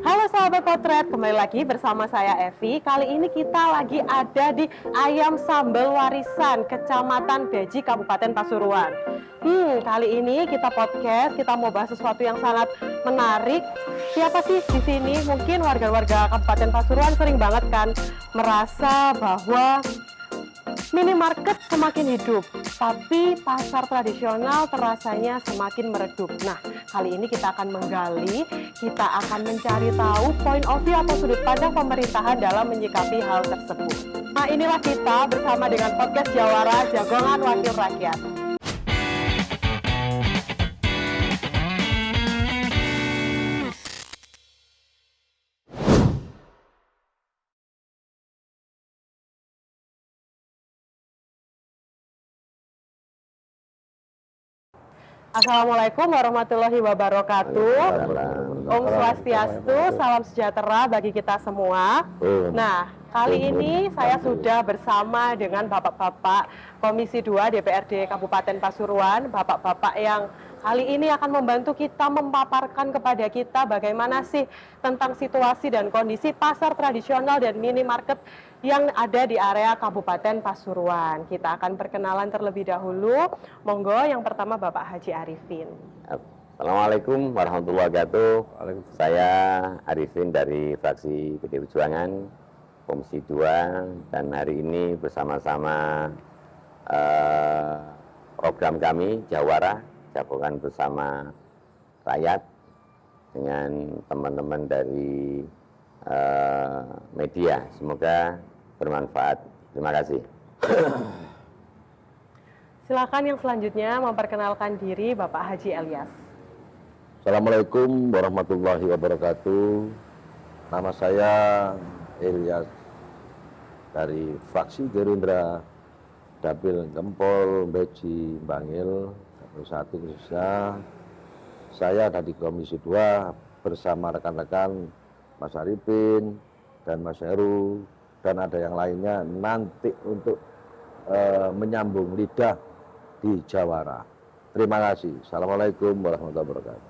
Halo sahabat potret, kembali lagi bersama saya Evi. Kali ini kita lagi ada di Ayam Sambal Warisan, Kecamatan Beji, Kabupaten Pasuruan. Kali ini kita podcast, kita mau bahas sesuatu yang sangat menarik. Siapa sih di sini? Mungkin warga-warga Kabupaten Pasuruan sering banget kan merasa bahwa minimarket semakin hidup, tapi pasar tradisional terasanya semakin meredup. Nah, kali ini kita akan menggali, kita akan mencari tahu point of view atau sudut pandang pemerintahan dalam menyikapi hal tersebut. Nah, inilah kita bersama dengan podcast Jawara, Jagongan Wakil Rakyat. Assalamualaikum warahmatullahi wabarakatuh. Om Swastiastu, salam sejahtera bagi kita semua. Nah, kali ini saya sudah bersama dengan Bapak-Bapak Komisi 2 DPRD Kabupaten Pasuruan, Bapak-Bapak yang kali ini akan membantu kita memaparkan kepada kita bagaimana sih tentang situasi dan kondisi pasar tradisional dan minimarket yang ada di area Kabupaten Pasuruan. Kita akan perkenalan terlebih dahulu. Monggo, yang pertama Bapak Haji Arifin. Assalamualaikum warahmatullahi wabarakatuh. Saya Arifin dari fraksi PD Perjuangan Komisi 2, dan hari ini bersama-sama program kami Jawara, Jagongan Bersama Rakyat, dengan teman-teman dari media. Semoga bermanfaat. Terima kasih. Silakan yang selanjutnya memperkenalkan diri Bapak Haji Elias. Assalamualaikum warahmatullahi wabarakatuh. Nama saya Elias dari fraksi Gerindra Dapil Gempol Beji Bangil satu khususnya. Saya ada di Komisi 2 bersama rekan-rekan Mas Arifin dan Mas Heru, dan ada yang lainnya nanti untuk menyambung lidah di Jawara. Terima kasih. Assalamualaikum warahmatullahi wabarakatuh.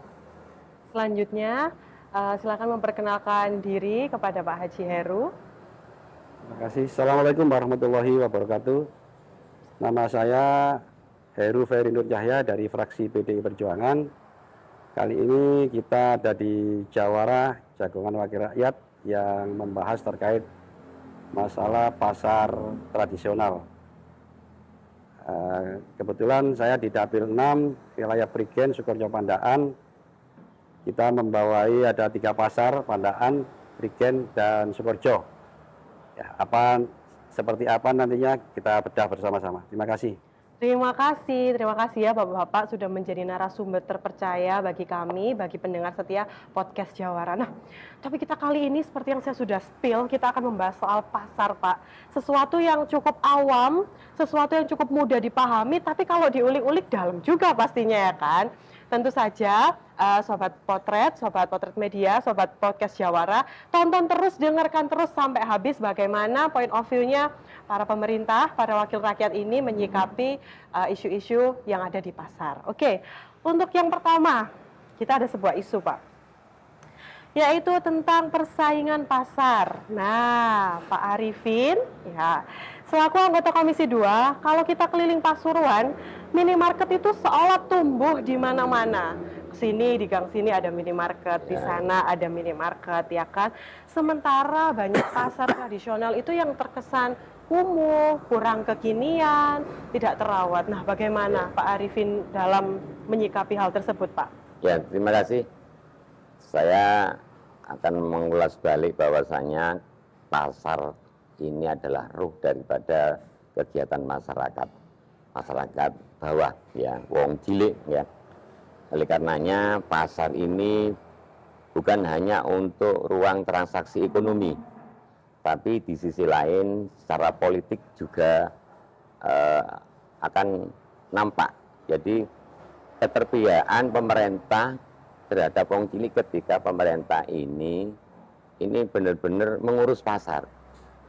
Selanjutnya, silakan memperkenalkan diri kepada Pak Haji Heru. Terima kasih. Assalamualaikum warahmatullahi wabarakatuh. Nama saya Heru Ferry Nur Cahya dari fraksi PDI Perjuangan. Kali ini kita ada di Jawara, Jagongan Wakil Rakyat, yang membahas terkait masalah pasar tradisional. Kebetulan saya di Dapil 6, wilayah Prigen, Sukoharjo, Pandaan. Kita membawai ada 3 pasar, Pandaan, Prigen, dan Sukoharjo. Ya, seperti apa nantinya kita bedah bersama-sama. Terima kasih. Terima kasih ya Bapak-Bapak sudah menjadi narasumber terpercaya bagi kami, bagi pendengar setia podcast Jawara. Nah, tapi kita kali ini seperti yang saya sudah spill, kita akan membahas soal pasar, Pak. Sesuatu yang cukup awam, sesuatu yang cukup mudah dipahami, tapi kalau diulik-ulik dalam juga pastinya ya kan. Tentu saja Sobat Potret Media, Sobat Podcast Jawara, tonton terus, dengarkan terus sampai habis bagaimana point of view-nya para pemerintah, para wakil rakyat ini menyikapi isu-isu yang ada di pasar. Oke, untuk yang pertama, kita ada sebuah isu, Pak, yaitu tentang persaingan pasar. Nah, Pak Arifin, ya, selaku anggota Komisi 2, kalau kita keliling Pasuruan, minimarket itu seolah tumbuh di mana-mana. Sini, di gang sini ada minimarket, di sana ada minimarket, ya kan? Sementara banyak pasar tradisional itu yang terkesan kumuh, kurang kekinian, tidak terawat. Nah, bagaimana Pak Arifin dalam menyikapi hal tersebut, Pak? Ya, terima kasih. Saya akan mengulas balik bahwasanya pasar ini adalah ruh daripada kegiatan masyarakat bawah, ya, wong cilik, ya. Oleh karenanya pasar ini bukan hanya untuk ruang transaksi ekonomi, tapi di sisi lain secara politik juga akan nampak. Jadi keterpihakan pemerintah terhadap wong cilik ketika pemerintah ini benar-benar mengurus pasar.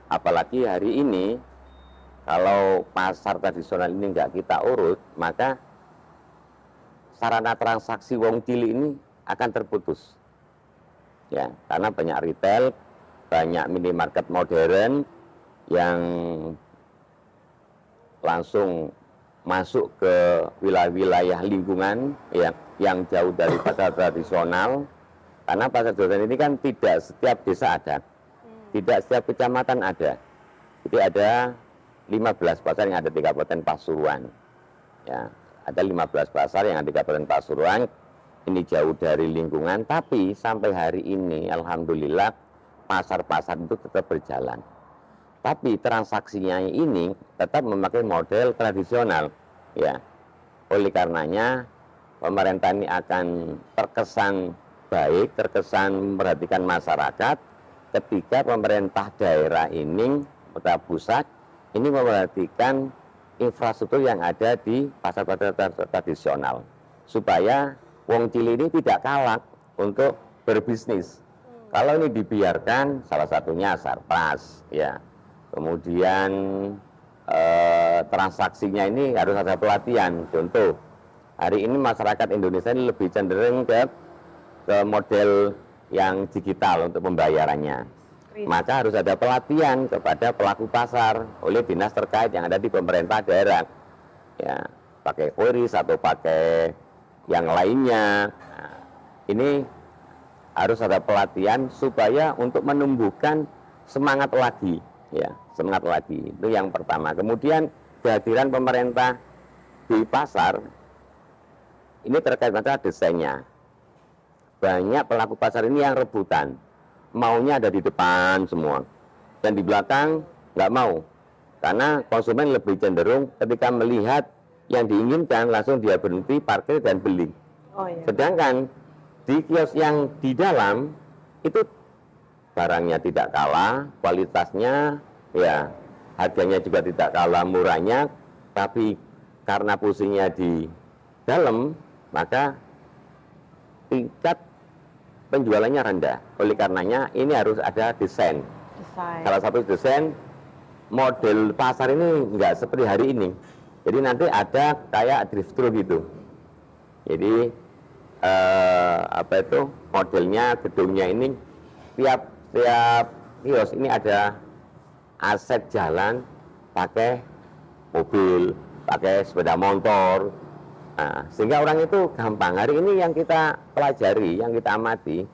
Apalagi hari ini kalau pasar tradisional ini nggak kita urut, maka sarana transaksi wong cilik ini akan terputus. ya, karena banyak retail, banyak minimarket modern yang langsung masuk ke wilayah-wilayah lingkungan ya, yang jauh dari pasar tradisional. Karena pasar tradisional ini kan tidak setiap desa ada, tidak setiap kecamatan ada. Jadi ada 15 pasar yang ada di Kabupaten Pasuruan. Ya, ada 15 pasar yang ada di Kabupaten Pasuruan. Ini jauh dari lingkungan, tapi sampai hari ini alhamdulillah pasar-pasar itu tetap berjalan. Tapi transaksinya ini tetap memakai model tradisional, ya. Oleh karenanya pemerintah ini akan terkesan baik, terkesan memperhatikan masyarakat ketika pemerintah daerah ini, pemerintah pusat ini memperhatikan infrastruktur yang ada di pasar-pasar tradisional supaya wong cilik ini tidak kalah untuk berbisnis. Kalau ini dibiarkan, salah satunya sarpas, ya. Kemudian transaksinya ini harus ada pelatihan. Contoh, hari ini masyarakat Indonesia ini lebih cenderung ke model yang digital untuk pembayarannya. Maka harus ada pelatihan kepada pelaku pasar oleh dinas terkait yang ada di pemerintah daerah. Ya, pakai QRIS atau pakai yang lainnya. Nah, ini harus ada pelatihan supaya untuk menumbuhkan semangat lagi. Ya, semangat lagi. Itu yang pertama. Kemudian kehadiran pemerintah di pasar ini terkait masalah desainnya. Banyak pelaku pasar ini yang rebutan, maunya ada di depan semua, dan di belakang nggak mau, karena konsumen lebih cenderung ketika melihat yang diinginkan langsung dia berhenti parkir dan beli. Oh, iya. Sedangkan di kios yang di dalam itu barangnya tidak kalah, kualitasnya, ya harganya juga tidak kalah murahnya, tapi karena pusingnya di dalam, maka tingkat penjualannya rendah. Oleh karenanya ini harus ada desain. Salah satu desain model pasar ini nggak seperti hari ini. Jadi nanti ada kayak drive-thru gitu. Jadi modelnya, gedungnya ini tiap kios ini ada aset jalan pakai mobil, pakai sepeda motor. Nah, sehingga orang itu gampang. Hari ini yang kita pelajari, yang kita amati,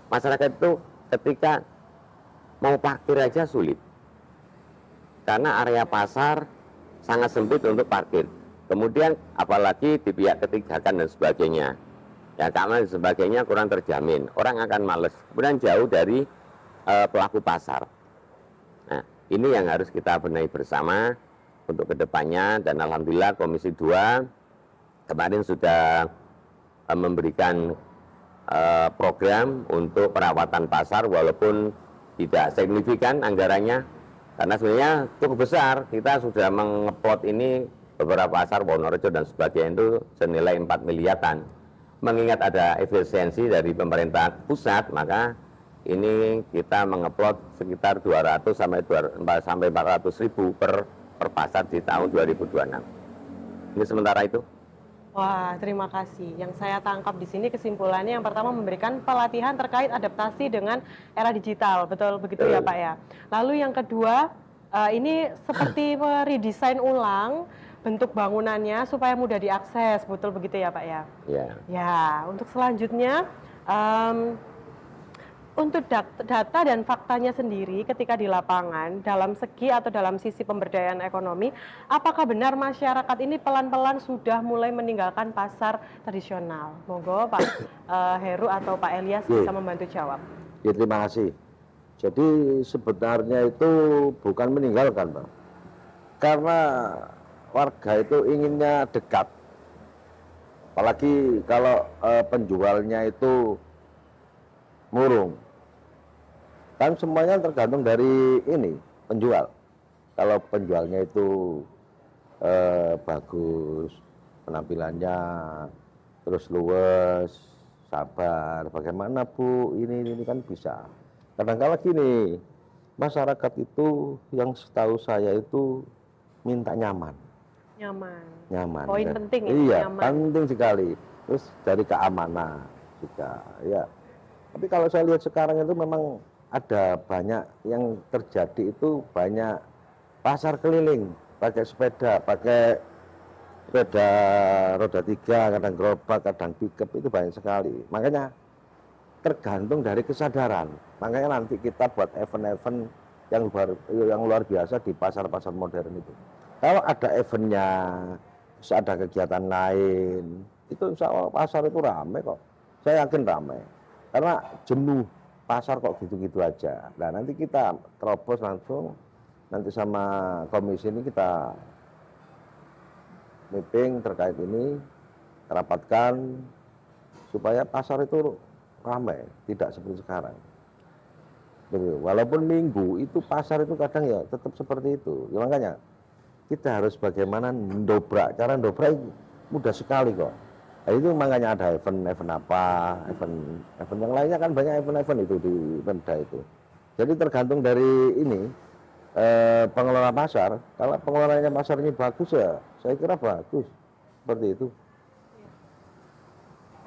masyarakat itu ketika mau parkir aja sulit. Karena area pasar sangat sempit untuk parkir. Kemudian apalagi di pihak ketiga dan sebagainya. Ya, keamanan dan sebagainya kurang terjamin. Orang akan males. Kemudian jauh dari pelaku pasar. Nah, ini yang harus kita benahi bersama untuk kedepannya. Dan alhamdulillah Komisi 2 kemarin sudah memberikan program untuk perawatan pasar walaupun tidak signifikan anggarannya, karena sebenarnya cukup besar. Kita sudah mengeplot ini beberapa pasar Wonorejo dan sebagainya itu senilai 4 miliaran. Mengingat ada efisiensi dari pemerintah pusat, maka ini kita mengeplot sekitar 200 sampai 400 ribu per pasar di tahun 2026. Ini sementara itu. Wah, terima kasih. Yang saya tangkap di sini kesimpulannya yang pertama memberikan pelatihan terkait adaptasi dengan era digital. Betul begitu ya Pak ya. Lalu yang kedua, ini seperti meredesain ulang bentuk bangunannya supaya mudah diakses. Betul begitu ya Pak ya? Ya. Ya, untuk selanjutnya untuk data dan faktanya sendiri ketika di lapangan dalam segi atau dalam sisi pemberdayaan ekonomi, apakah benar masyarakat ini pelan-pelan sudah mulai meninggalkan pasar tradisional? Monggo Pak Heru atau Pak Elias bisa membantu jawab. Ya, terima kasih. Jadi sebenarnya itu bukan meninggalkan, Pak. Karena warga itu inginnya dekat. Apalagi kalau penjualnya itu murung. Kan semuanya tergantung dari ini, penjual. Kalau penjualnya itu bagus, penampilannya, terus luwes, sabar, bagaimana Bu, ini kan bisa. Kadang-kadang gini, masyarakat itu yang setahu saya itu minta nyaman. Nyaman. Poin kan? penting ya, Iya, nyaman. penting sekali. Terus dari keamanan juga, ya. Tapi kalau saya lihat sekarang itu memang ada banyak yang terjadi itu banyak pasar keliling, pakai sepeda roda 3, kadang gerobak, kadang pickup, itu banyak sekali. Makanya tergantung dari kesadaran. Makanya nanti kita buat event-event yang luar biasa di pasar-pasar modern itu. Kalau ada eventnya, terus ada kegiatan lain, itu insya Allah pasar itu ramai kok. Saya yakin ramai. Karena jenuh pasar kok gitu-gitu aja. Nah nanti kita terobos langsung, nanti sama komisi ini kita meeting terkait ini, rapatkan supaya pasar itu ramai, tidak seperti sekarang. Walaupun minggu itu pasar itu kadang ya tetap seperti itu. Ya, makanya kita harus bagaimana mendobrak. Cara mendobrak mudah sekali kok. Nah, itu makanya ada event apa, event yang lainnya kan banyak event-event itu di Pemda itu. Jadi tergantung dari ini pengelola pasar. Kalau pengelolanya pasar ini bagus ya, saya kira bagus. Seperti itu.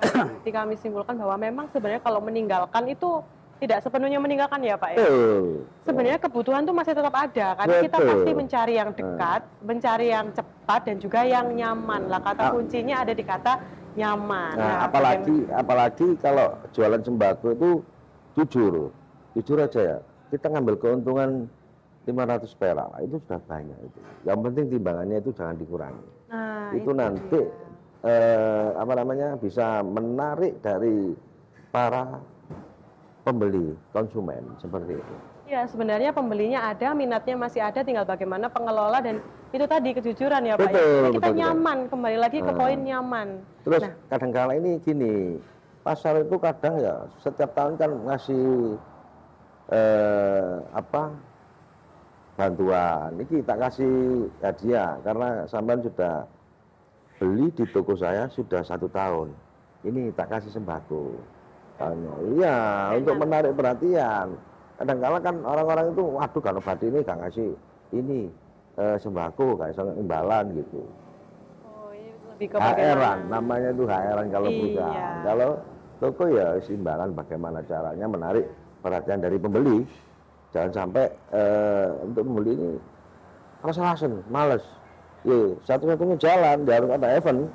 Jadi kami simpulkan bahwa memang sebenarnya kalau meninggalkan itu tidak sepenuhnya meninggalkan ya Pak ya. Sebenarnya kebutuhan tuh masih tetap ada karena kita pasti mencari yang dekat, mencari yang cepat dan juga yang nyaman. Lah kata kuncinya ada di kata nyaman. Nah, apalagi kalau jualan sembako itu jujur aja ya. Kita ngambil keuntungan 500 perak, itu sudah banyak itu. Yang penting timbangannya itu jangan dikurangi. Nah, itu nanti bisa menarik dari para pembeli, konsumen seperti itu. Ya, sebenarnya pembelinya ada, minatnya masih ada, tinggal bagaimana pengelola dan itu tadi kejujuran ya Pak. Ya, kita nyaman, kembali lagi ke poin nyaman. Terus kadang-kala ini gini, pasar itu kadang ya setiap tahun kan ngasih bantuan. Ini kita kasih hadiah karena sampean sudah beli di toko saya sudah 1 tahun. Ini tak kasih sembako. Iya, untuk menarik perhatian. Kadang-kala kan orang-orang itu, waduh kalau Badi ini gak ngasih ini sembako, kayak imbalan gitu. Oh, ini lebih ke HR-an, namanya itu HR-an kalau perusahaan. Iya. Kalau toko ya imbalan bagaimana caranya menarik perhatian dari pembeli. Jangan sampai untuk pembeli ini alasan males. Ya, satu-satunya jalan, dia harus ada event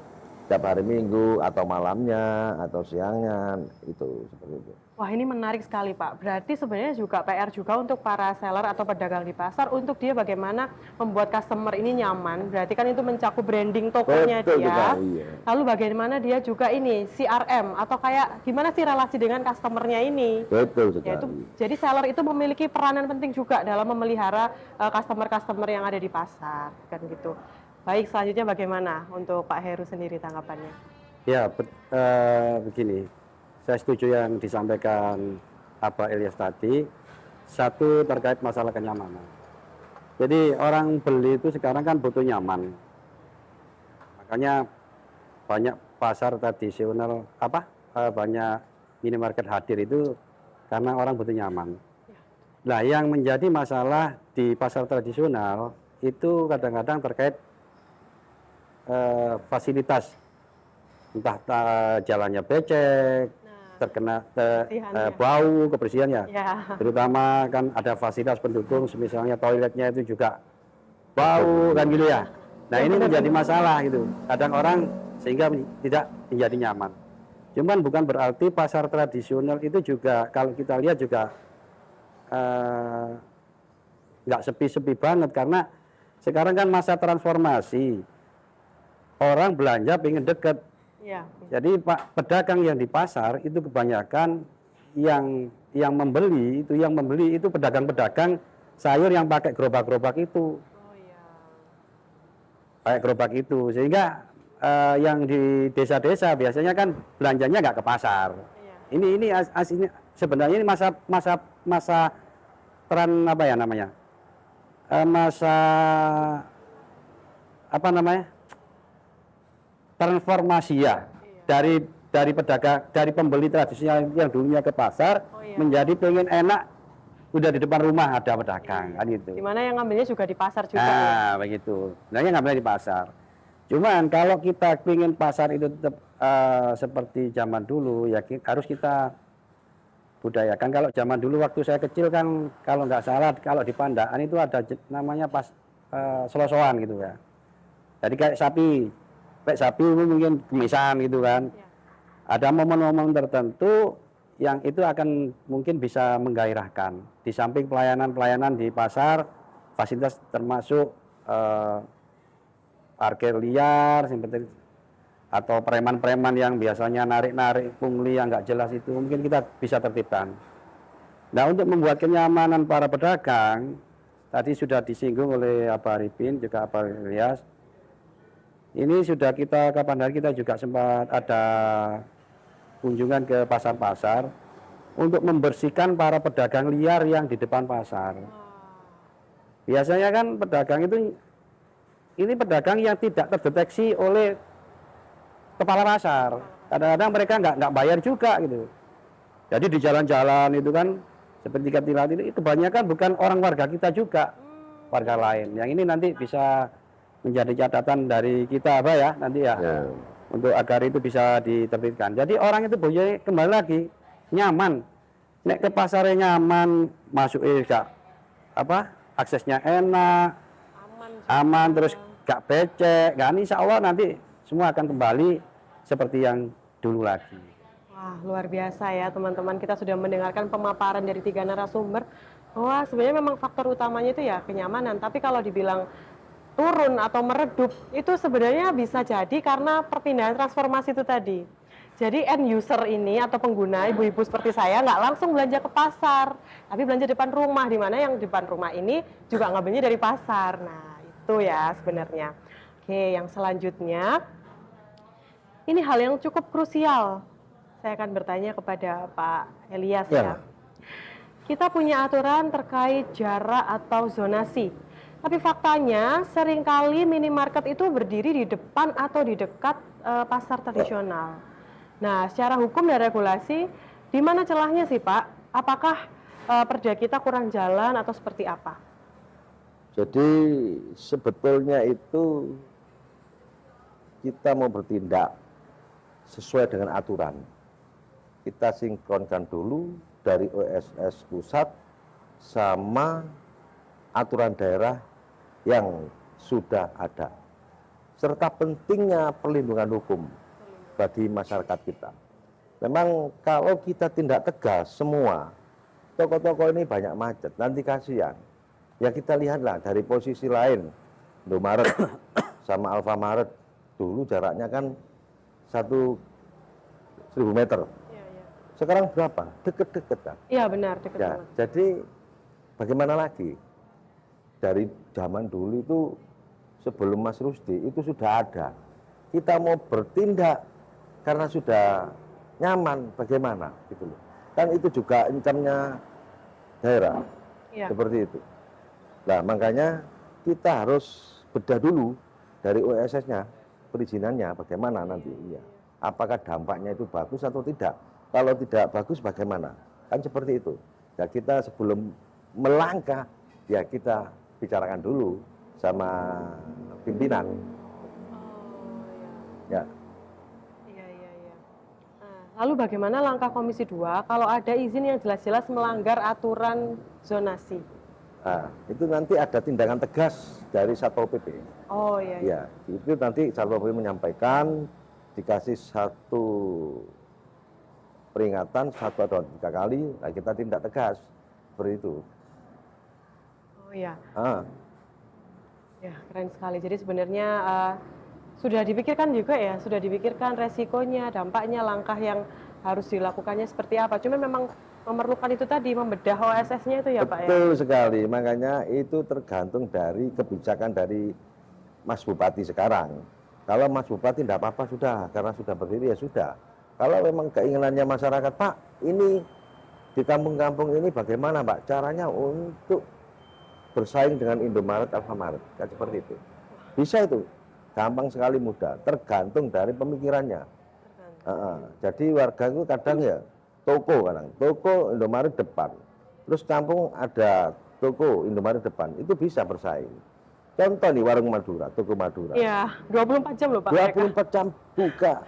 setiap hari Minggu atau malamnya atau siangnya itu seperti itu. Wah, ini menarik sekali Pak. Berarti sebenarnya juga PR juga untuk para seller atau pedagang di pasar untuk dia bagaimana membuat customer ini nyaman. Berarti kan itu mencakup branding tokonya Betul, dia. iya. Lalu bagaimana dia juga ini CRM atau kayak gimana sih relasi dengan customernya ini. Betul sekali. Yaitu, jadi seller itu memiliki peranan penting juga dalam memelihara customer-customer yang ada di pasar kan gitu. Baik, selanjutnya bagaimana untuk Pak Heru sendiri tanggapannya? Ya, begini. Saya setuju yang disampaikan Abah Ilyas tadi. Satu terkait masalah kenyamanan. Jadi orang beli itu sekarang kan butuh nyaman. Makanya banyak pasar tradisional banyak minimarket hadir itu karena orang butuh nyaman. Nah, yang menjadi masalah di pasar tradisional itu kadang-kadang terkait fasilitas, entah jalannya becek, terkena bau, kebersihannya. Ya. Terutama kan ada fasilitas pendukung, misalnya toiletnya itu juga bau kan gitu ya. Nah, ini menjadi masalah gitu. Kadang orang sehingga tidak menjadi nyaman. Cuman bukan berarti pasar tradisional itu juga kalau kita lihat juga nggak sepi-sepi banget karena sekarang kan masa transformasi. Orang belanja pengen deket. Ya. Jadi Pak pedagang yang di pasar itu kebanyakan yang membeli itu pedagang-pedagang sayur yang pakai gerobak-gerobak itu. Oh iya. Pakai gerobak itu sehingga yang di desa-desa biasanya kan belanjanya nggak ke pasar. Iya. Ini aslinya sebenarnya ini masa tren apa ya namanya? Transformasi ya. Iya. Dari pedagang, dari pembeli tradisional yang dulunya ke pasar menjadi pengen enak udah di depan rumah ada pedagang kan gitu. Dimana yang ngambilnya juga di pasar juga. Nah, begitu. Nah, yang ngambilnya di pasar. Cuman kalau kita ingin pasar itu tetap seperti zaman dulu ya harus kita budayakan. Kalau zaman dulu waktu saya kecil kan, kalau nggak salah, kalau di Pandaan itu ada namanya pas selosoan gitu ya. Jadi kayak sapi itu mungkin gemisan gitu kan. Ada momen-momen tertentu yang itu akan mungkin bisa menggairahkan. Di samping pelayanan-pelayanan di pasar, fasilitas termasuk parkir liar, seperti atau preman-preman yang biasanya narik-narik pungli yang nggak jelas itu mungkin kita bisa tertibkan. Nah, untuk membuat kenyamanan para pedagang, tadi sudah disinggung oleh Abah Arifin juga Abah Ilyas. Ini sudah kapan hari kita juga sempat ada kunjungan ke pasar-pasar untuk membersihkan para pedagang liar yang di depan pasar. Biasanya kan pedagang ini pedagang yang tidak terdeteksi oleh kepala pasar. Kadang-kadang mereka nggak bayar juga gitu. Jadi di jalan-jalan itu kan seperti ketilat ini kebanyakan bukan orang warga kita juga, warga lain. Yang ini nanti bisa menjadi catatan dari kita apa ya nanti ya. Untuk agar itu bisa diterbitkan. Jadi orang itu boleh kembali lagi nyaman. Nek ke pasarnya nyaman, masuk aksesnya enak, aman terus gak becek. Kan insya Allah nanti semua akan kembali seperti yang dulu lagi. Wah, luar biasa ya teman-teman. Kita sudah mendengarkan pemaparan dari 3 narasumber bahwa sebenarnya memang faktor utamanya itu ya kenyamanan. Tapi kalau dibilang turun atau meredup itu sebenarnya bisa jadi karena perpindahan transformasi itu tadi. Jadi end user ini atau pengguna ibu-ibu seperti saya nggak langsung belanja ke pasar, tapi belanja depan rumah, di mana yang depan rumah ini juga ngambilnya dari pasar. Nah itu ya sebenarnya. Oke, yang selanjutnya ini hal yang cukup krusial. Saya akan bertanya kepada Pak Ilyas ya. Kita punya aturan terkait jarak atau zonasi. Tapi faktanya seringkali minimarket itu berdiri di depan atau di dekat pasar tradisional. Nah, secara hukum dan regulasi, di mana celahnya sih Pak? Apakah perda kita kurang jalan atau seperti apa? Jadi sebetulnya itu kita mau bertindak sesuai dengan aturan. Kita sinkronkan dulu dari OSS pusat sama aturan daerah yang sudah ada, serta pentingnya perlindungan hukum bagi masyarakat kita. Memang kalau kita tindak tegas semua, toko-toko ini banyak macet, nanti kasihan. Ya kita lihatlah dari posisi lain, Indomaret sama Alfamaret, dulu jaraknya kan 1.000 meter. Sekarang berapa? Deket-deket kan? Iya benar, deket ya, banget. Jadi bagaimana lagi? Dari zaman dulu itu sebelum Mas Rusdi itu sudah ada. Kita mau bertindak karena sudah nyaman, bagaimana gitu loh. Kan itu juga income-nya daerah. Seperti itu. Nah, makanya kita harus bedah dulu dari OSS-nya, perizinannya bagaimana nanti. Ya. Apakah dampaknya itu bagus atau tidak? Kalau tidak bagus bagaimana? Kan seperti itu. Nah, kita sebelum melangkah ya kita bicarakan dulu sama pimpinan. Ya. Lalu bagaimana langkah Komisi 2 kalau ada izin yang jelas-jelas melanggar aturan zonasi? Nah, itu nanti ada tindakan tegas dari Satpol PP. Oh iya. Ya, itu nanti Satpol PP menyampaikan dikasih satu peringatan 1 atau 3 kali, nah kita tindak tegas seperti itu. Oh iya. Ya keren sekali. Jadi sebenarnya sudah dipikirkan juga ya, sudah dipikirkan resikonya, dampaknya, langkah yang harus dilakukannya seperti apa. Cuma memang memerlukan itu tadi, membedah OSS-nya itu ya Pak ya? Betul sekali, makanya itu tergantung dari kebijakan dari Mas Bupati sekarang. Kalau Mas Bupati tidak apa-apa sudah, karena sudah berdiri ya sudah. Kalau memang keinginannya masyarakat, Pak, ini di kampung-kampung ini bagaimana Pak caranya untuk bersaing dengan Indomaret, Alfamaret, kan seperti itu. Bisa itu, gampang sekali mudah, tergantung dari pemikirannya. Jadi warga itu kadang ya toko Indomaret depan, terus kampung ada toko Indomaret depan, itu bisa bersaing. Contoh nih warung Madura, toko Madura. Iya, 24 jam loh Pak. 24 jam buka.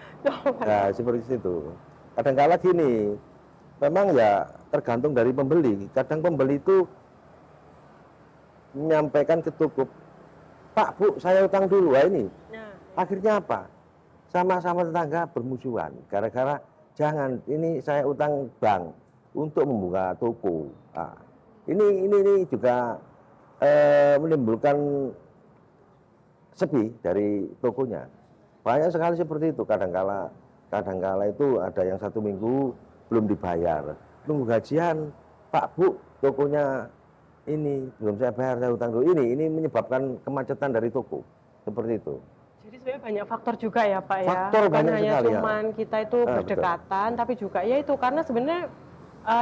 Nah, seperti itu. Kadang-kala gini, memang ya tergantung dari pembeli. Kadang pembeli itu menyampaikan ke toko, Pak, Bu, saya utang dulu. Wah ini, akhirnya apa? Sama-sama tetangga bermusuhan. Gara-gara jangan, ini saya utang bank untuk membuka toko. Nah, ini juga menimbulkan sepi dari tokonya. Banyak sekali seperti itu. Kadang-kala itu ada yang 1 minggu belum dibayar. Tunggu gajian, Pak, Bu, tokonya ini belum saya bayar, saya utang dulu. Ini menyebabkan kemacetan dari toko. Seperti itu. Jadi sebenarnya banyak faktor juga ya Pak ya. Faktor Bukan banyak hanya sekali, ya. cuman kita itu berdekatan, tapi juga ya itu karena sebenarnya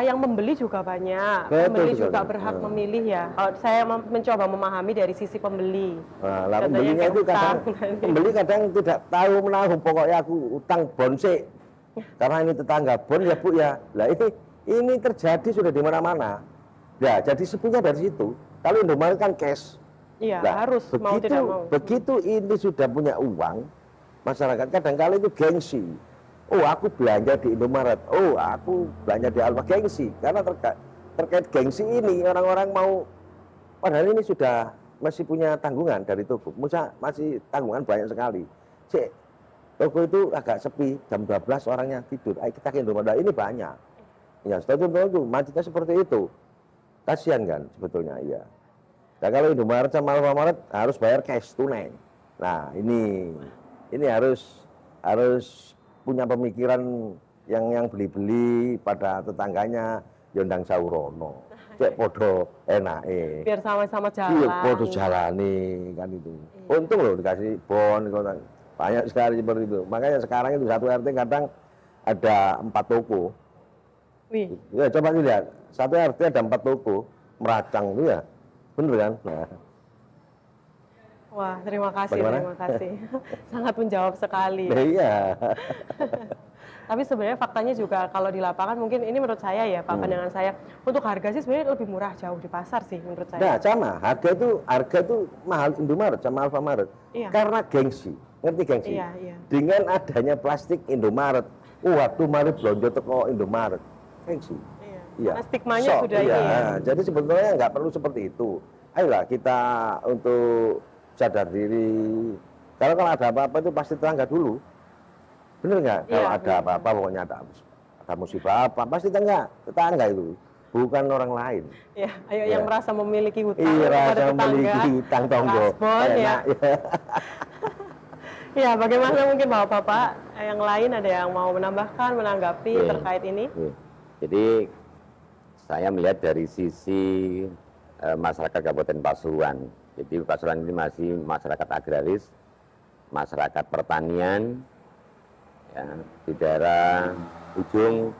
yang membeli juga banyak. Betul, Pembeli betul. juga berhak memilih ya. Kalau saya mencoba memahami dari sisi pembeli. Nah, lah Contohnya pembelinya kayak itu kadang utang. pembeli kadang tidak tahu menahu, pokoknya aku utang bonse karena ini tetangga bon ya Bu ya. Lah ini terjadi sudah di mana-mana. Ya, jadi sepinya dari situ. Kalau Indomaret kan cash. Iya, Nah, harus mau tidak mau. begitu ini sudah punya uang, masyarakat kadang-kala itu gengsi. Oh, aku belanja di Indomaret. Oh, aku belanja di Alfa, gengsi. Karena terkait gengsi ini orang-orang mau, padahal ini sudah masih punya tanggungan dari toko. Masih tanggungan banyak sekali. Toko itu agak sepi, jam 12 orangnya tidur. Ayo kita ke Indomaret. Ini banyak. Ya, setuju, macetnya seperti itu. Kasihan kan sebetulnya, iya. Nah, kalau Indomaret sama Alfamaret harus bayar cash tunai. Nah, ini harus punya pemikiran yang beli-beli pada tetangganya Yondang Saurono. Cek podo enake. Biar sama-sama Iya, jalan. podo jalani kan itu. Untung loh dikasih bon, banyak sekali seperti itu. Makanya sekarang itu satu RT kadang ada 4 toko. Wih, Ya coba dilihat, satu RT ada 4 toko, meracang itu ya, bener kan? Nah, wah terima kasih, Bagaimana? terima kasih. Sangat menjawab sekali. nah iya. Tapi sebenarnya faktanya juga kalau di lapangan mungkin ini menurut saya ya Pak, pandangan saya untuk harga sih sebenarnya lebih murah jauh di pasar sih menurut saya. Nah sama, harga itu mahal Indomaret sama Alfamaret, Iya. karena gengsi, ngerti gengsi? Iya, iya. Dengan adanya plastik Indomaret, waduh mari belanja teko Indomaret, gengsi. Iya. Karena stigmanya sudah iya. ini ya. Jadi sebetulnya nggak perlu seperti itu. Ayolah kita untuk sadar diri. Kalau ada apa-apa itu pasti tetangga dulu. Bener nggak? Iya, Kalau ada bener. apa-apa, pokoknya ada musibah apa, pasti tetangga itu, bukan orang lain. Ya, ayo Iya. yang merasa memiliki hutang Iya, kepada rasa tetangga. memiliki hutang tonggo. Kasbon, ya. Enak, ya. Ya, bagaimana mungkin Bapak-bapak yang lain ada yang mau menambahkan, menanggapi Iya. terkait ini? Iya. Jadi saya melihat dari sisi masyarakat Kabupaten Pasuruan. Jadi Pasuruan ini masih masyarakat agraris, masyarakat pertanian, ya, di daerah ujung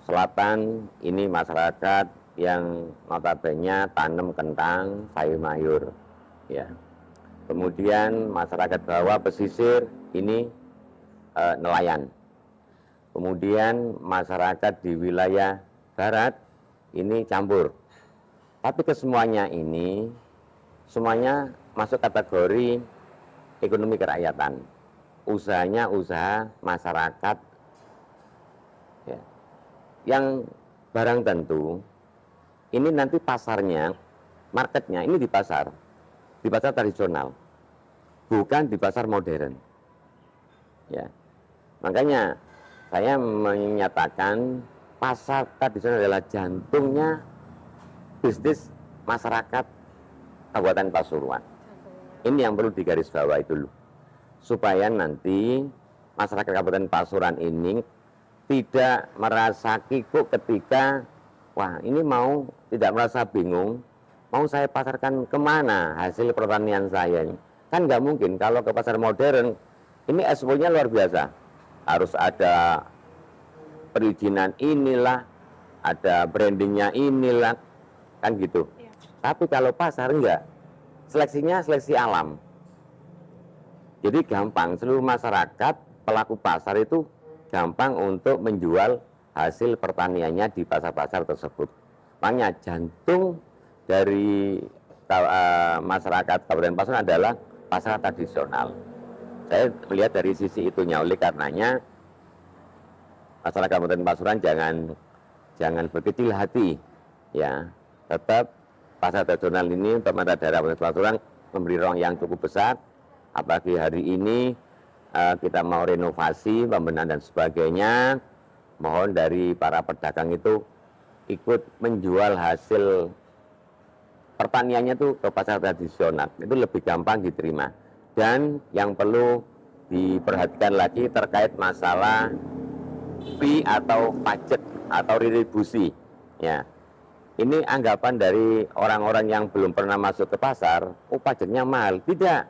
selatan ini masyarakat yang notabene tanam kentang, sayur mayur, ya. Kemudian masyarakat bawah pesisir ini nelayan. Kemudian masyarakat di wilayah barat ini campur. Tapi kesemuanya ini semuanya masuk kategori ekonomi kerakyatan. Usahanya usaha masyarakat, ya. Yang barang tentu ini nanti pasarnya, marketnya ini di pasar tradisional, bukan di pasar modern, ya. Makanya saya menyatakan pasar tradisional adalah jantungnya bisnis masyarakat Kabupaten Pasuruan. Ini yang perlu digarisbawahi dulu, supaya nanti masyarakat Kabupaten Pasuruan ini tidak merasa kikuk ketika, wah ini mau tidak merasa bingung, mau saya pasarkan kemana hasil pertanian saya ini. Kan nggak mungkin kalau ke pasar modern, ini expo-nya luar biasa. Harus ada perizinan inilah, ada brandingnya inilah, kan gitu. Iya. Tapi kalau pasar enggak, seleksinya seleksi alam. Jadi gampang, seluruh masyarakat pelaku pasar itu gampang untuk menjual hasil pertaniannya di pasar-pasar tersebut. Makanya jantung dari masyarakat Kabupaten Pasuruan adalah pasar tradisional. Saya melihat dari sisi itunya, oleh karenanya masyarakat Kabupaten Pasuruan jangan berkecil hati, ya. Tetap pasar tradisional ini pemerintah daerah Kabupaten Pasuruan memberi ruang yang cukup besar. Apalagi hari ini kita mau renovasi, pembenahan dan sebagainya. Mohon dari para pedagang itu ikut menjual hasil pertaniannya tuh ke pasar tradisional, itu lebih gampang diterima. Dan yang perlu diperhatikan lagi terkait masalah fee atau pajak atau retribusi, ya. Ini anggapan dari orang-orang yang belum pernah masuk ke pasar, oh pajaknya mahal. Tidak.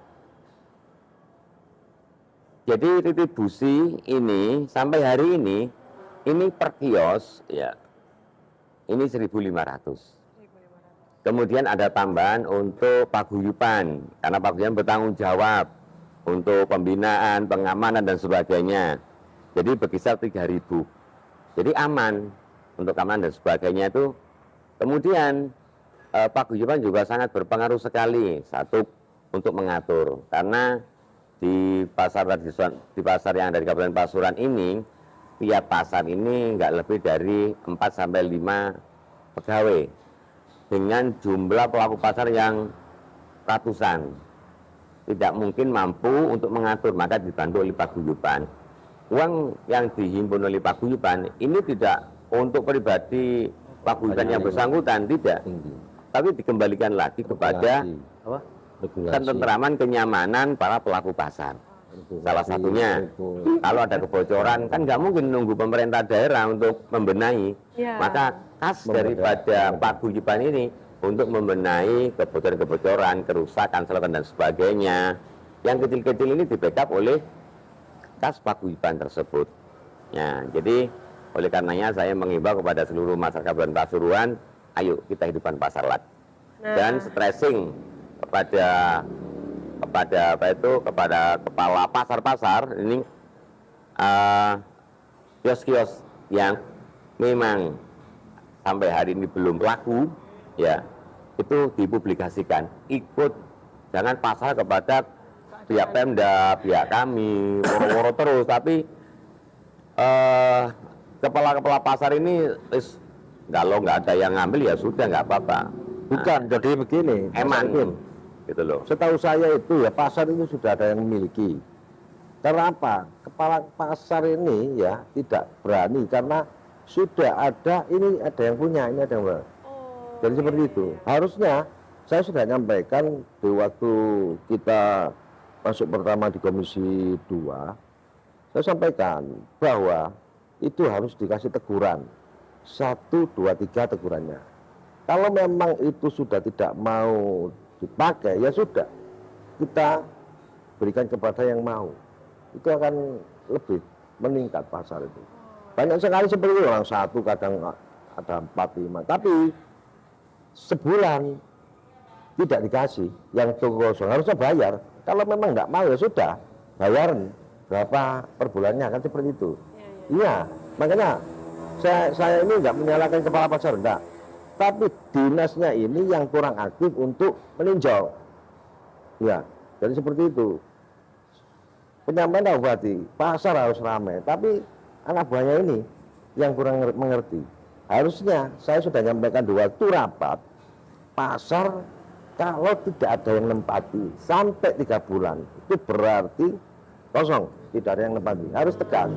Jadi retribusi ini sampai hari ini per kios, ya, ini 1.500. Kemudian ada tambahan untuk paguyuban, karena paguyuban bertanggung jawab untuk pembinaan, pengamanan dan sebagainya. Jadi berkisar 3.000. Jadi aman untuk keamanan dan sebagainya itu. Kemudian paguyuban juga sangat berpengaruh sekali, satu untuk mengatur, karena di pasar yang ada di Kabupaten Pasuruan ini, tiap pasar ini nggak lebih dari 4 sampai 5 pegawai dengan jumlah pelaku pasar yang ratusan. Tidak mungkin mampu untuk mengatur, maka dibantu oleh paguyuban. Uang yang dihimpun oleh paguyuban ini tidak untuk pribadi paguyuban yang bersangkutan, tidak, tapi dikembalikan lagi kepada ketentraman, kenyamanan para pelaku pasar. Salah satunya, kalau ada kebocoran kan nggak mungkin nunggu pemerintah daerah untuk membenahi, maka kas daripada paguyuban ini untuk membenahi kebocoran-kebocoran, kerusakan, selatan dan sebagainya. Yang kecil-kecil ini di backup oleh kas paguyuban tersebut. Ya, jadi oleh karenanya saya mengimbau kepada seluruh masyarakat Kabupaten Pasuruan, ayo kita hidupkan pasar lagi. Dan stressing kepada kepala pasar-pasar ini, kios-kios yang memang sampai hari ini belum laku, ya, itu dipublikasikan. Ikut, jangan pasar kepada pihak Pemda, pihak kami, woro-woro terus, tapi kepala-kepala pasar ini kalau nggak ada yang ngambil ya sudah nggak apa-apa. Bukan, jadi begini, Eman gitu loh. setahu saya itu ya pasar itu sudah ada yang memiliki. Karena apa? Kepala pasar ini ya tidak berani karena sudah ada, ini ada yang punya, ini ada yang punya. Jadi seperti itu. Harusnya saya sudah nyampaikan di waktu kita masuk pertama di Komisi 2, saya sampaikan bahwa itu harus dikasih teguran 1, 2, 3 tegurannya. Kalau memang itu sudah tidak mau dipakai, ya sudah kita berikan kepada yang mau. Itu akan lebih meningkat pasar itu. Banyak sekali seperti itu, orang 1 kadang ada 4, 5, tapi sebulan tidak dikasih, yang toko kosong harusnya bayar. Kalau memang nggak mau ya sudah bayaran berapa per bulannya, kan seperti itu. Iya, makanya saya ini nggak menyalahkan kepala pasar, enggak. Tapi dinasnya ini yang kurang aktif untuk meninjau. Ya, jadi seperti itu. Penyampaian Pak Bupati, pasar harus ramai, tapi anak buahnya ini yang kurang mengerti. Harusnya saya sudah nyampaikan di waktu rapat, pasar kalau tidak ada yang nempati sampai 3 bulan, itu berarti kosong, tidak ada yang nempati. Harus tegas.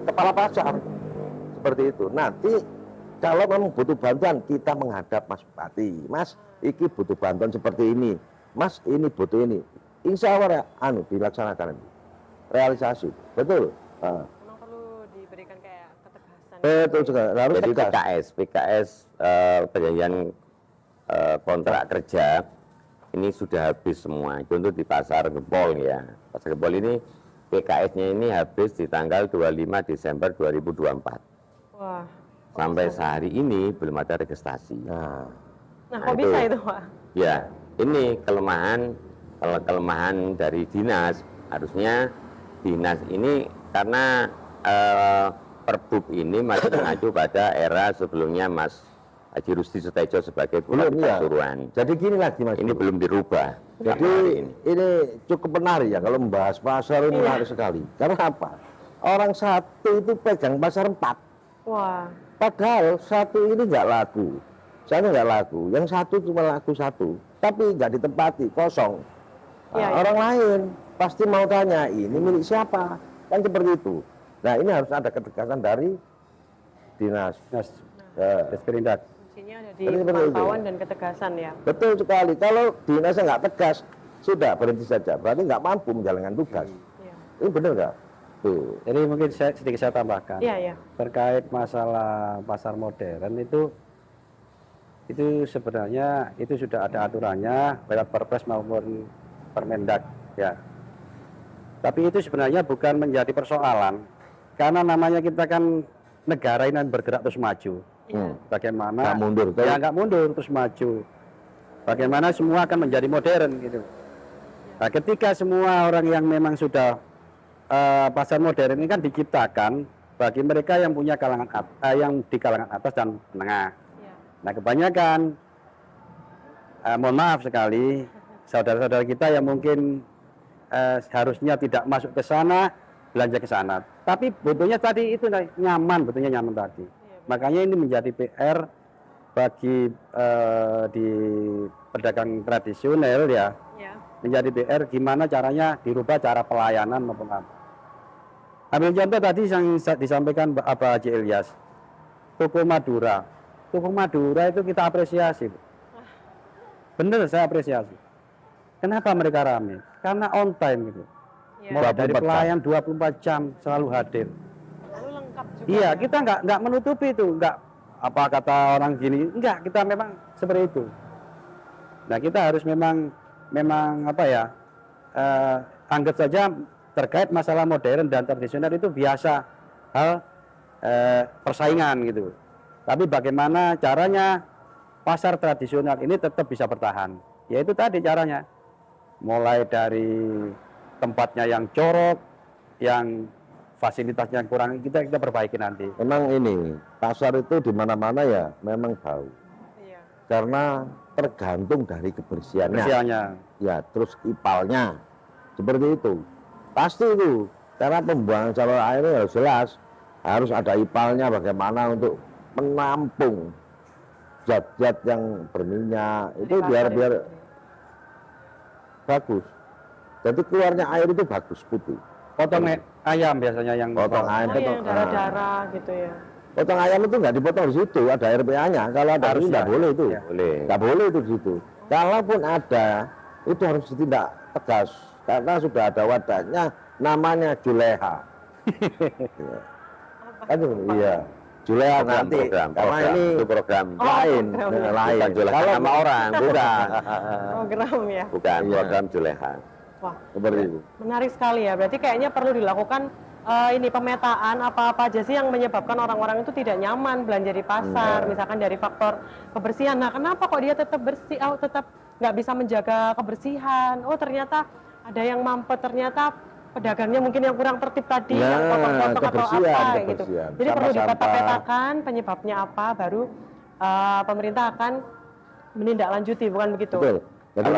Kepala pasar seperti itu. Nanti kalau memang butuh bantuan, kita menghadap Mas Bupati. Mas, iki butuh bantuan seperti ini. Mas, ini butuh ini. Insya Allah dilaksanakan. Realisasi. Betul. Memang perlu diberikan kayak ketegasan. Betul sekali. Harus Jadi tegas. PKS perjanjian kontrak kerja ini sudah habis semua. Contoh di Pasar Gempol ya. Pasar Gempol ini PKS-nya ini habis di tanggal 25 Desember 2024. Wah. Sampai sehari ini belum ada registrasi. Nah, Kok bisa itu, Pak? Ya, ini kelemahan dari dinas. Harusnya dinas ini karena Perbub ini masih mengacu pada era sebelumnya Mas Haji Rusti Sutejo sebagai Bupati Pasuruan. Jadi gini lagi Mas. Ini belum dirubah. Jadi ini cukup menarik ya kalau membahas pasar ini menarik sekali. Karena apa? Orang 1 itu pegang pasar 4. Wah. Padahal satu ini nggak laku, satu nggak laku, yang satu cuma laku satu, tapi nggak ditempati, kosong. Nah, Iya, iya. orang lain pasti mau tanya, ini milik siapa? Kan seperti itu. Nah, ini harus ada ketegasan dari dinas. Mas, Ya, Desperindak. Kuncinya ada di Jadi seperti itu. pemantauan dan ketegasan ya. betul sekali. Kalau dinasnya nggak tegas, sudah berhenti saja. Berarti nggak mampu menjalankan tugas. Iya. Ini benar nggak? Tuh. Jadi mungkin sedikit saya tambahkan. Iya, iya. Terkait masalah pasar modern itu sebenarnya itu sudah ada aturannya lewat Perpres maupun Permendak ya. Tapi itu sebenarnya bukan menjadi persoalan karena namanya kita kan negara ini bergerak terus maju. Hmm. Bagaimana Nggak mundur, kan? ya nggak mundur terus maju. Bagaimana semua akan menjadi modern gitu. Nah, ketika semua orang yang memang sudah pasar modern ini kan diciptakan bagi mereka yang punya yang di kalangan atas dan menengah. Iya. Nah, kebanyakan mohon maaf sekali saudara-saudara kita yang mungkin harusnya tidak masuk ke sana belanja ke sana. Tapi butuhnya tadi itu nyaman, butuhnya nyaman tadi. Makanya ini menjadi PR bagi di pedagang tradisional ya. Iya. Menjadi PR gimana caranya dirubah cara pelayanan maupun apa. Ambil contoh tadi yang disampaikan Pak Haji Ilyas, Toko Madura. Toko Madura itu kita apresiasi. Bener saya apresiasi. Kenapa mereka ramai? Karena on time gitu. Iya. Mulai dari 24 jam. pelayan 24 jam selalu hadir. Lalu lengkap juga. Iya, ya. kita nggak menutupi itu, nggak apa kata orang gini, enggak, kita memang seperti itu. Nah, kita harus memang apa ya, anggap saja terkait masalah modern dan tradisional itu biasa hal persaingan gitu. Tapi bagaimana caranya pasar tradisional ini tetap bisa bertahan? Yaitu tadi caranya, mulai dari tempatnya yang corok, yang fasilitasnya kurang, kita perbaiki nanti. Memang ini pasar itu di mana-mana ya memang bau. Iya. Karena tergantung dari kebersihannya. Kesiannya. Ya, terus ipalnya. Seperti itu. Pasti itu. Karena pembuangan saluran airnya harus jelas. Harus ada ipalnya bagaimana untuk menampung zat-zat yang berminyak. Itu Dari biar pasar itu. bagus. Jadi keluarnya air itu bagus, putih. Potong ayam biasanya yang Potong ayam, Oh, yang darah-darah gitu ya. Potong ayam itu nggak dipotong di situ, ada RPA-nya. Kalau ada Harus ini nggak ya. boleh itu. Ya. Boleh. Nggak boleh itu di situ. Kalaupun ada, itu harus ditindak tegas. Karena sudah ada wadahnya, namanya Juleha. Kan iya. Juleha nanti. Karena ini itu program Oh, lain, program. lain. bukan Juleha nama orang, bukan. Program ya. Bukan Iya. program Juleha. Wah, Seperti itu. menarik sekali ya. Berarti kayaknya perlu dilakukan ini pemetaan apa-apa aja sih yang menyebabkan orang-orang itu tidak nyaman belanja di pasar, misalkan dari faktor kebersihan. Nah, kenapa kok dia tetap bersih, tetap nggak bisa menjaga kebersihan? Oh, ternyata ada yang mampet, ternyata pedagangnya mungkin yang kurang tertib tadi, Nah, yang potong-potong atau kebersihan, apa gitu. kebersihan. Jadi perlu Sampah-sampah. dipeta-petakan penyebabnya apa, baru pemerintah akan menindaklanjuti, bukan begitu? Betul. Jadi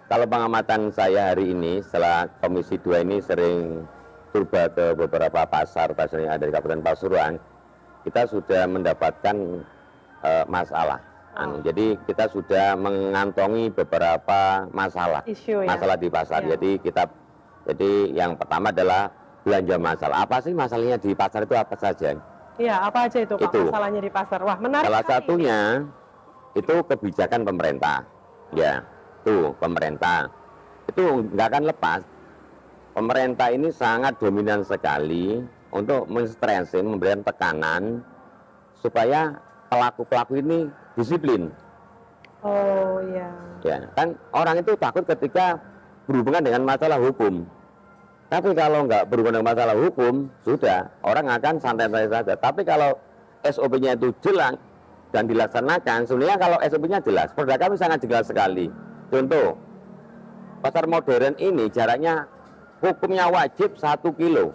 Kalau pengamatan saya hari ini setelah Komisi 2 ini sering turba ke beberapa pasar yang ada di Kabupaten Pasuruan, kita sudah mendapatkan masalah. Jadi kita sudah mengantongi beberapa masalah, Isu ya. masalah di pasar. Ya. Jadi yang pertama adalah belanja masalah. Apa sih masalahnya di pasar itu apa saja? Iya, apa aja itu Pak Itu. masalahnya di pasar? Wah, menarik Salah sekali ini. satunya itu kebijakan pemerintah. Ya, tuh pemerintah. Itu nggak akan lepas. Pemerintah ini sangat dominan sekali untuk menstressing, memberikan tekanan supaya pelaku-pelaku ini disiplin. Oh iya. Ya, kan orang itu takut ketika berhubungan dengan masalah hukum. Tapi kalau nggak berhubungan dengan masalah hukum, sudah orang akan santai-santai saja. Tapi kalau SOP-nya itu jelas dan dilaksanakan, sebenarnya kalau SOP-nya jelas, produk kami sangat jelas sekali. Contoh, pasar modern ini jaraknya hukumnya wajib 1 kilo.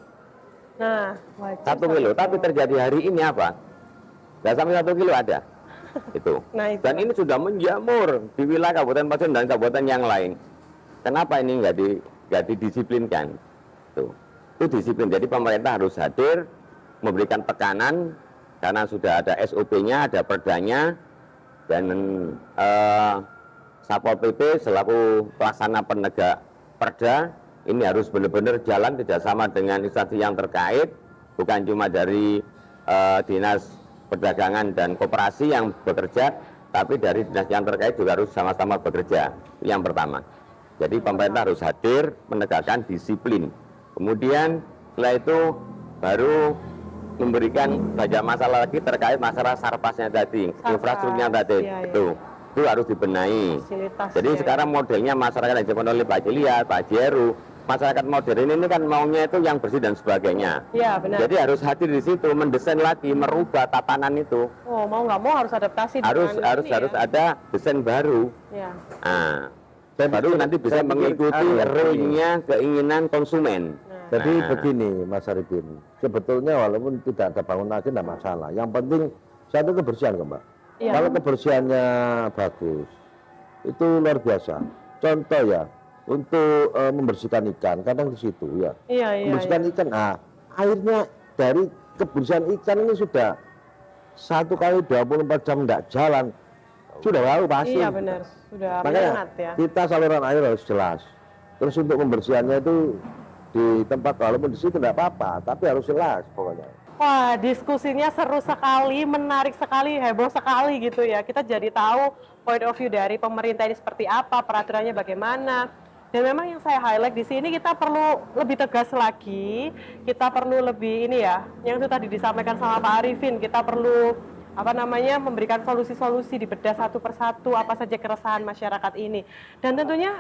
Nah, wajib 1 kilo, tapi terjadi hari ini apa? Nggak sampai 1 kilo ada. Itu. Nah, itu. Dan ini sudah menjamur di wilayah Kabupaten Pasuruan dan kabupaten yang lain. Kenapa ini nggak didisiplinkan? Tuh. Itu disiplin. Jadi pemerintah harus hadir memberikan tekanan karena sudah ada SOP-nya, ada perdanya, dan Satpol PP selaku pelaksana penegak perda ini harus benar-benar jalan kerjasama dengan instansi yang terkait, bukan cuma dari Dinas Perdagangan dan Koperasi yang bekerja, tapi dari dinas yang terkait juga harus sama-sama bekerja. Itu yang pertama. Jadi pemerintah harus hadir menegakkan disiplin. Kemudian setelah itu baru memberikan banyak masalah lagi terkait masalah sarpasnya tadi, infrastrukturnya tadi. Iya, iya. Itu harus dibenahi. Fasilitas, Jadi ya. sekarang modelnya masyarakat yang dilakukan oleh Pak Cilia, Pak Jeru, masyarakat modern ini kan maunya itu yang bersih dan sebagainya. Iya, benar. Jadi harus hadir di situ, mendesain lagi, merubah tatanan itu. Oh, mau nggak mau harus adaptasi Harus dengan ini harus ya. ada desain baru. Ya. Nah, Saya baru pikir- nanti bisa saya pikir mengikuti begini. real-nya keinginan konsumen. Jadi Nah. begini Mas Arifin, sebetulnya walaupun tidak ada bangun lagi tidak masalah. Yang penting satu kebersihan kok Mbak. Iya. Kalau kebersihannya bagus, itu luar biasa. Contoh ya, untuk membersihkan ikan, kadang di situ ya. Iya, iya. Membersihkan Iya. ikan, nah airnya dari kebersihan ikan ini sudah 1 kali 24 jam tidak jalan, sudah tahu pasti. Iya, benar. Sudah Makanya menyengat ya. kita saluran air harus jelas. Terus untuk pembersihannya itu di tempat walaupun di situ tidak apa-apa, tapi harus jelas pokoknya. Wah, diskusinya seru sekali, menarik sekali, heboh sekali gitu ya. Kita jadi tahu point of view dari pemerintah ini seperti apa, peraturannya bagaimana. Dan memang yang saya highlight di sini kita perlu lebih tegas lagi, kita perlu lebih ini ya, yang itu tadi disampaikan sama Pak Arifin, kita perlu memberikan solusi-solusi dibedah satu persatu apa saja keresahan masyarakat ini. Dan tentunya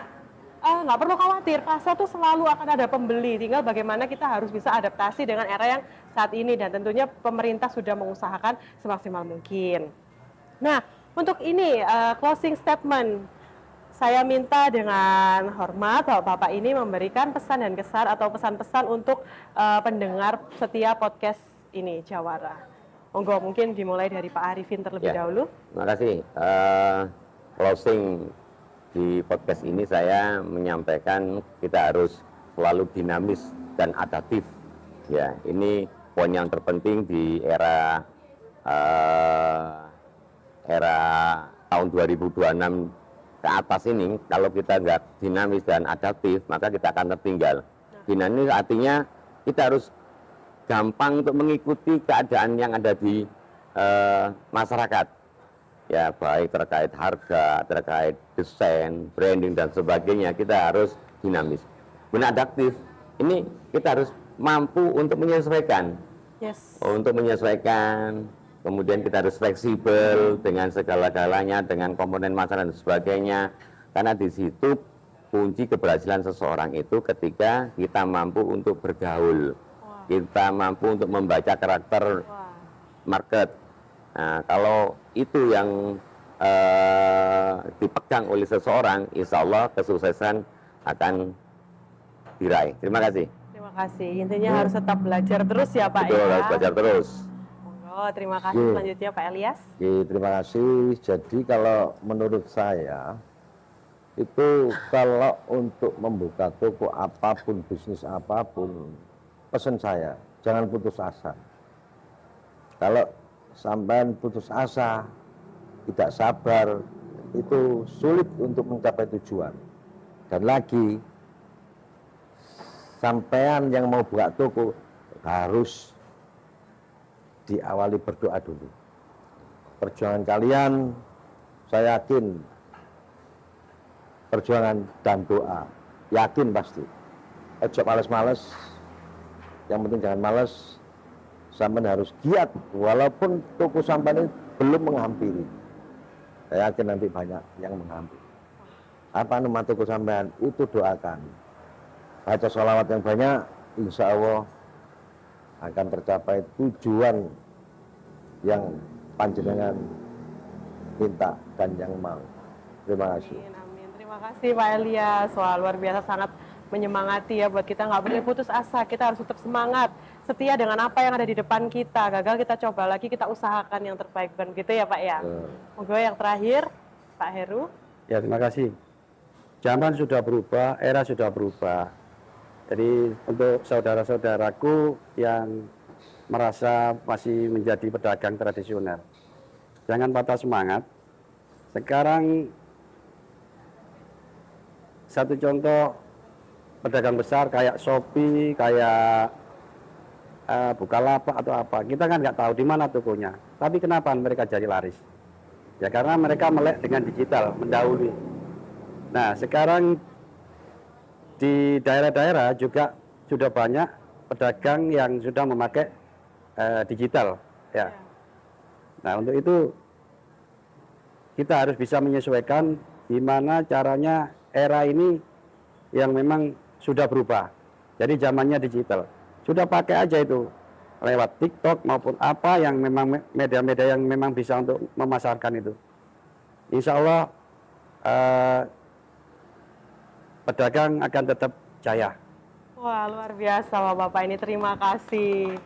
nggak perlu khawatir, pasar tuh selalu akan ada pembeli, tinggal bagaimana kita harus bisa adaptasi dengan era yang saat ini, dan tentunya pemerintah sudah mengusahakan semaksimal mungkin. Nah, untuk ini closing statement, saya minta dengan hormat Bapak ini memberikan pesan dan kesan atau pesan-pesan untuk pendengar setiap podcast ini Jawara. Monggo, mungkin dimulai dari Pak Arifin terlebih Ya. dahulu. Terima kasih. Closing di podcast ini saya menyampaikan kita harus selalu dinamis dan adaptif. Ya, ini poin yang terpenting di era tahun 2026 ke atas ini. Kalau kita nggak dinamis dan adaptif, maka kita akan tertinggal. Dinamis artinya kita harus gampang untuk mengikuti keadaan yang ada di masyarakat. Ya, baik terkait harga, terkait desain, branding dan sebagainya, kita harus dinamis. Benar adaptif. Ini kita harus mampu untuk menyesuaikan. Yes. Untuk menyesuaikan, kemudian kita harus fleksibel dengan segala-galanya, dengan komponen masalah dan sebagainya. Karena di situ kunci keberhasilan seseorang itu ketika kita mampu untuk bergaul. Kita mampu untuk membaca karakter Wah. market. Nah, kalau itu yang dipegang oleh seseorang, insya Allah kesuksesan akan diraih. Terima kasih. Terima kasih. Intinya harus tetap belajar terus ya Pak Betul, ya. harus belajar terus. Monggo, terima kasih. Oke. Selanjutnya Pak Elias. Oke, terima kasih. Jadi kalau menurut saya itu kalau untuk membuka toko apapun, bisnis apapun, pesan saya jangan putus asa. Kalau sampai putus asa, tidak sabar, itu sulit untuk mencapai tujuan. Dan lagi, sampean yang mau buka toko harus diawali berdoa dulu. Perjuangan kalian, saya yakin, perjuangan dan doa, yakin pasti. Ojo males-males, yang penting jangan males, sampean harus giat, walaupun toko sampean ini belum menghampiri. Saya yakin nanti banyak yang menghampiri. Apa nama toko sampean? Itu doakan. Baca sholawat yang banyak, insya Allah akan tercapai tujuan yang panjenengan minta dan yang mau. Terima kasih. Amin, amin. Terima kasih Pak Elias. Wah, luar biasa, sangat menyemangati ya buat kita, nggak boleh putus asa, kita harus tetap semangat, setia dengan apa yang ada di depan kita. Gagal kita coba lagi, kita usahakan yang terbaik, bukan begitu ya Pak ya? Monggo yang terakhir Pak Heru. Ya, terima kasih. Zaman sudah berubah, era sudah berubah. Jadi untuk saudara-saudaraku yang merasa masih menjadi pedagang tradisional. Jangan patah semangat. Sekarang satu contoh pedagang besar kayak Shopee, kayak Bukalapak atau apa, kita kan nggak tahu di mana tokonya. Tapi kenapa mereka jadi laris? Ya karena mereka melek dengan digital, mendahului. Nah sekarang di daerah-daerah juga sudah banyak pedagang yang sudah memakai digital, ya. Nah untuk itu kita harus bisa menyesuaikan gimana caranya era ini yang memang sudah berubah. Jadi zamannya digital. Sudah pakai aja itu lewat TikTok maupun apa yang memang media-media yang memang bisa untuk memasarkan itu. Insya Allah pedagang akan tetap jaya. Wah, luar biasa Bapak-Bapak ini, terima kasih.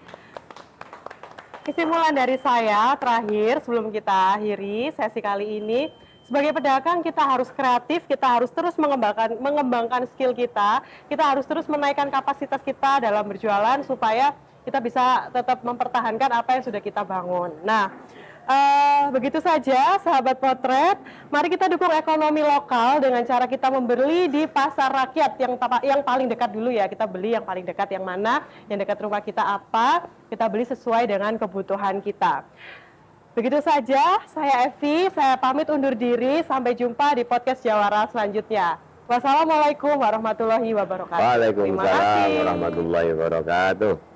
Kesimpulan dari saya terakhir sebelum kita akhiri sesi kali ini, sebagai pedagang kita harus kreatif, kita harus terus mengembangkan skill kita harus terus menaikkan kapasitas kita dalam berjualan supaya kita bisa tetap mempertahankan apa yang sudah kita bangun. Nah, begitu saja sahabat potret, mari kita dukung ekonomi lokal dengan cara kita membeli di pasar rakyat yang paling dekat dulu ya. Kita beli yang paling dekat yang mana, yang dekat rumah kita apa, kita beli sesuai dengan kebutuhan kita. Begitu saja, saya Evi, saya pamit undur diri, sampai jumpa di podcast Jawara selanjutnya. Wassalamualaikum warahmatullahi wabarakatuh. Waalaikumsalam warahmatullahi wabarakatuh.